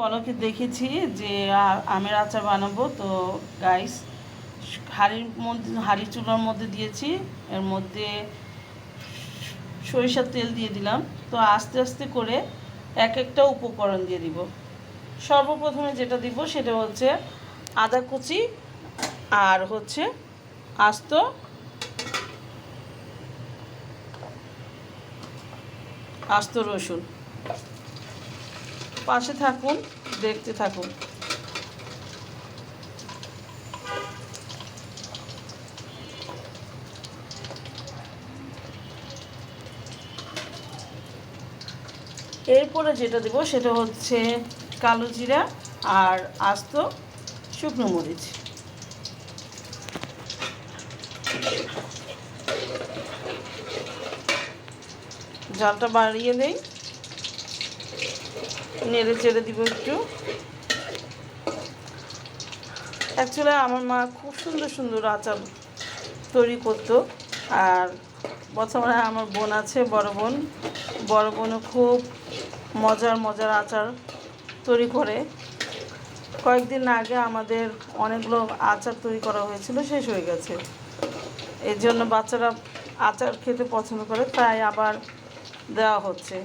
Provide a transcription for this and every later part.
বলকে দেখেছি যে আমের আচার বানাবো। তো গাইস, হাঁড়ি চুলার মধ্যে দিয়েছি, এর মধ্যে সরিষার তেল দিয়ে দিলাম। তো আস্তে আস্তে করে এক একটা উপকরণ দিয়ে দিব। সর্বপ্রথমে যেটা দিব সেটা হচ্ছে আদা কুচি, আর হচ্ছে আস্ত আস্ত রসুন। পাশে থাকুন, দেখতে থাকুন। এরপরে যেটা দেব সেটা হচ্ছে কালো জিরা আর আস্ত শুকনো মরিচ। জালটা বাড়িয়ে দেই, নেড়ে চেড়ে দিব একটু। অ্যাকচুয়ালি আমার মা খুব সুন্দর সুন্দর আচার তৈরি করতো। আর বর্তমানে আমার বোন আছে, বড় বোনও খুব মজার মজার আচার তৈরি করে। কয়েকদিন আগে আমাদের অনেকগুলো আচার তৈরি করা হয়েছিল, শেষ হয়ে গেছে। এর জন্য বাচ্চারা আচার খেতে পছন্দ করে, তাই আবার দেওয়া হচ্ছে।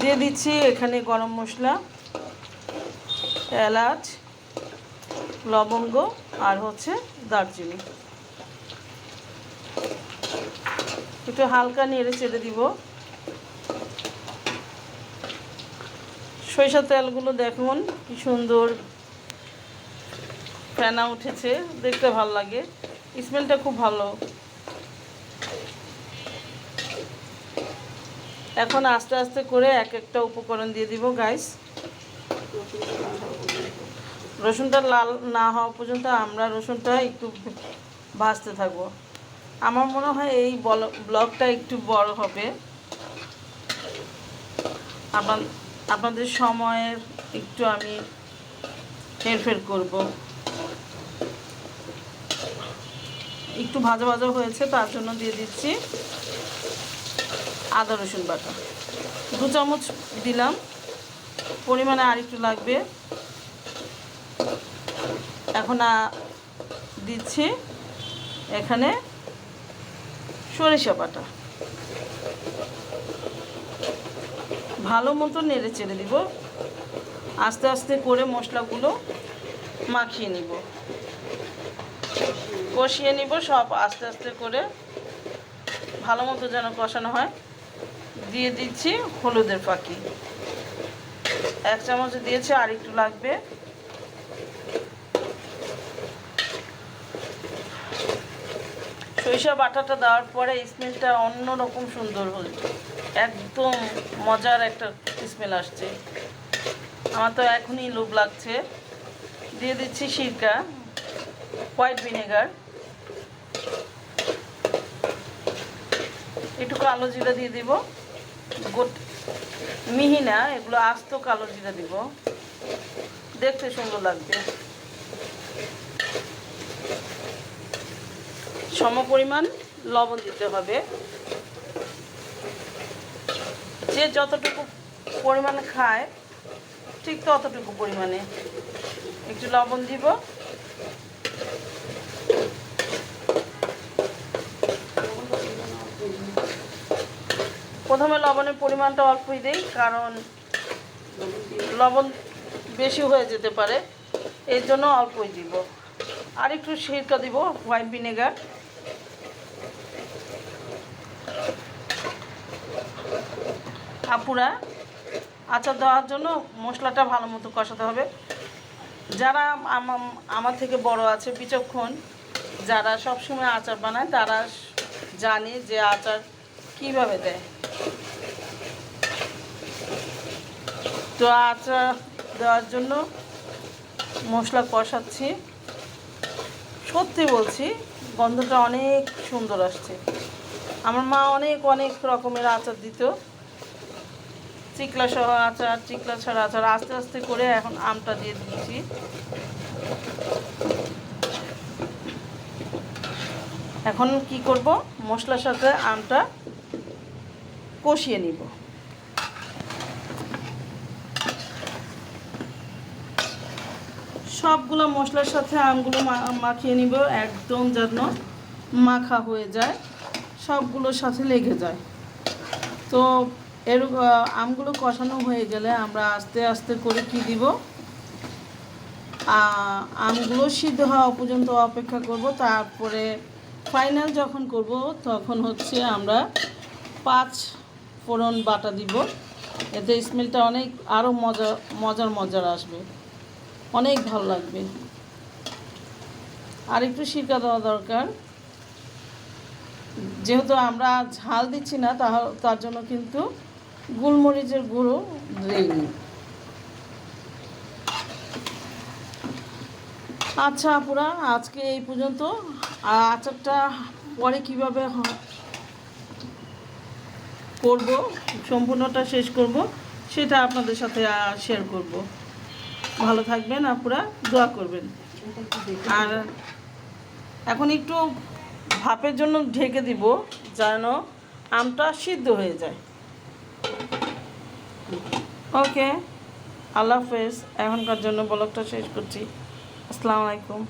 দিয়ে দিচ্ছি এখানে গরম মশলা, এলাচ, লবঙ্গ আর হচ্ছে দারচিনি। একটু হালকা নেড়ে চেড়ে দিব। সরিষার তেলগুলো দেখুন কি সুন্দর ফেনা উঠেছে, দেখতে ভালো লাগে, স্মেলটা খুব ভালো। এখন আস্তে আস্তে করে এক একটা উপকরণ দিয়ে দিব গাইস। রসুনটা লাল না হওয়া পর্যন্ত আমরা রসুনটা একটু ভাজতে থাকবো। আমার মনে হয় এই ব্লগটা একটু বড় হবে, আপনাদের সময়ের একটু আমি হেরফের করব। একটু ভাজা ভাজা হয়েছে, তার জন্য দিয়ে দিচ্ছি আদা রসুন বাটা 2 চামচ দিলাম, পরিমাণে আর একটু লাগবে। এখন দিচ্ছি এখানে সরিষা বাটা। ভালো মতো নেড়ে চেড়ে দিব, আস্তে আস্তে করে মশলাগুলো মাখিয়ে নিব, কষিয়ে নিব। সব আস্তে আস্তে করে ভালো মতো যেন কষানো হয়। দিয়ে দিচ্ছি হলুদের ফাঁকি, 1 চামচ দিয়েছি, আর একটু লাগবে। সরিষা বাটাটা দেওয়ার পরে স্মেলটা অন্যরকম সুন্দর হল, একদম মজার একটা স্মেল আসছে। আমার তো এখনই লোভ লাগছে। দিয়ে দিচ্ছি সিরকা, হোয়াইট ভিনেগার, একটু কালো জিরা দিয়ে দিব। মিহি না, এগুলো আস্ত কালো জিরা দিব, দেখতে সুন্দর লাগবে। সমপরিমাণ লবণ দিতে হবে, যে যতটুকু পরিমাণে খায় ঠিক ততটুকু পরিমাণে একটু লবণ দিব। প্রথমে লবণের পরিমাণটা অল্পই দিই, কারণ লবণ বেশি হয়ে যেতে পারে, এর জন্য অল্পই দিব। আর একটু সিরকা দিব, হোয়াইট ভিনেগার। আপুরা, আচার দেওয়ার জন্য মশলাটা ভালো মতো কষাতে হবে। যারা আমার থেকে বড় আছে, বিচক্ষণ, যারা সবসময় আচার বানায়, তারা জানে যে আচার কিভাবে দেয়। তো আচার দেওয়ার জন্য মশলা কষাচ্ছি। সত্যি বলছি, গন্ধটা অনেক সুন্দর আসছে। আমার মা অনেক অনেক রকমের আচার দিত, চিকলা সহ আচার, চিকলা ছাড়া আচার। আস্তে আস্তে করে এখন আমটা দিয়ে দিচ্ছি। এখন কি করব, মশলার সাথে আমটা কষিয়ে নিব। সবগুলো মশলার সাথে আমগুলো মাখিয়ে নিব, একদম যেন মাখা হয়ে যায়, সবগুলোর সাথে লেগে যায়। তো আমগুলো কষানো হয়ে গেলে আমরা আস্তে আস্তে করে কি দিব, আমগুলো সিদ্ধ হওয়া পর্যন্ত অপেক্ষা করব। তারপরে ফাইনাল যখন করব তখন হচ্ছে আমরা 5 ফোড়ন বাটা দিব। এতে স্মেলটা অনেক আরও মজার আসবে, অনেক ভালো লাগবে। আর একটু সিরকা দেওয়া দরকার, যেহেতু আমরা ঝাল দিচ্ছি না, তার জন্য কিন্তু গোলমরিচের গুঁড়ো দিইনি। আচ্ছা আপুরা, আজকে এই পর্যন্ত। আচারটা পরে কীভাবে করব, সম্পূর্ণটা শেষ করব, সেটা আপনাদের সাথে শেয়ার করব। ভালো থাকবেন আপুরা, দোয়া করবেন। আর এখন একটু ভাপের জন্য ঢেকে দিব যেন আমটা সিদ্ধ হয়ে যায়। ওকে, আল্লাহ হাফেজ। এখনকার জন্য ব্লগটা শেষ করছি। আসসালামু আলাইকুম।